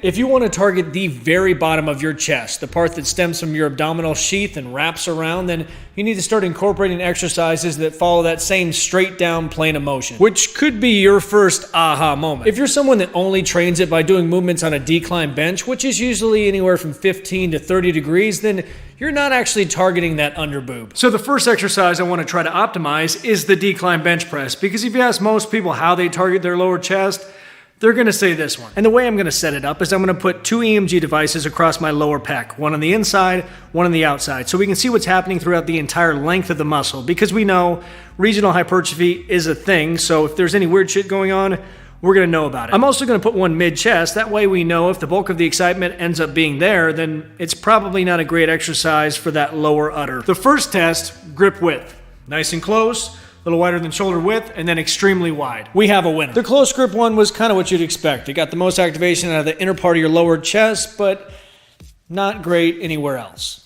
If you want to target the very bottom of your chest, the part that stems from your abdominal sheath and wraps around, then you need to start incorporating exercises that follow that same straight down plane of motion, which could be your first aha moment. If you're someone that only trains it by doing movements on a decline bench, which is usually anywhere from 15 to 30 degrees, then you're not actually targeting that under boob. So the first exercise I want to try to optimize is the decline bench press, because if you ask most people how they target their lower chest, they're going to say this one. And the way I'm going to set it up is I'm going to put two EMG devices across my lower pec, one on the inside, one on the outside, so we can see what's happening throughout the entire length of the muscle, because we know regional hypertrophy is a thing, so if there's any weird shit going on, we're going to know about it. I'm also going to put one mid-chest, that way we know if the bulk of the excitement ends up being there, then it's probably not a great exercise for that lower udder. The first test, grip width. Nice and close, a little wider than shoulder width, and then extremely wide. We have a winner. The close grip one was kind of what you'd expect. It got the most activation out of the inner part of your lower chest, but not great anywhere else.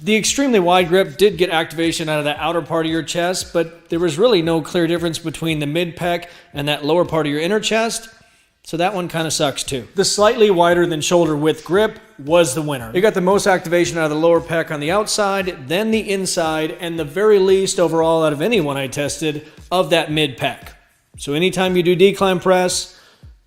The extremely wide grip did get activation out of the outer part of your chest, but there was really no clear difference between the mid-pec and that lower part of your inner chest, so that one kind of sucks too. The slightly wider than shoulder width grip was the winner. It got the most activation out of the lower pec on the outside, then the inside, and the very least overall out of anyone I tested of that mid-pec. So anytime you do decline press,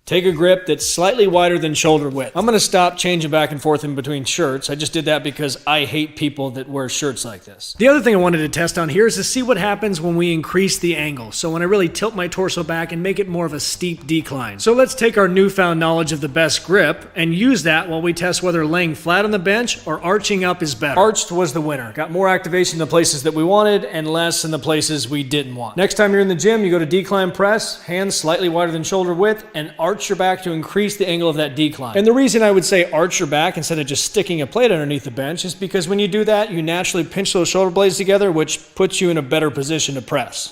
take a grip that's slightly wider than shoulder width. I'm gonna stop changing back and forth in between shirts. I just did that because I hate people that wear shirts like this. The other thing I wanted to test on here is to see what happens when we increase the angle. So when I really tilt my torso back and make it more of a steep decline. So let's take our newfound knowledge of the best grip and use that while we test whether laying flat on the bench or arching up is better. Arched was the winner. Got more activation in the places that we wanted and less in the places we didn't want. Next time you're in the gym, you go to decline press, hands slightly wider than shoulder width, and arch your back to increase the angle of that decline. And the reason I would say arch your back instead of just sticking a plate underneath the bench is because when you do that, you naturally pinch those shoulder blades together, which puts you in a better position to press.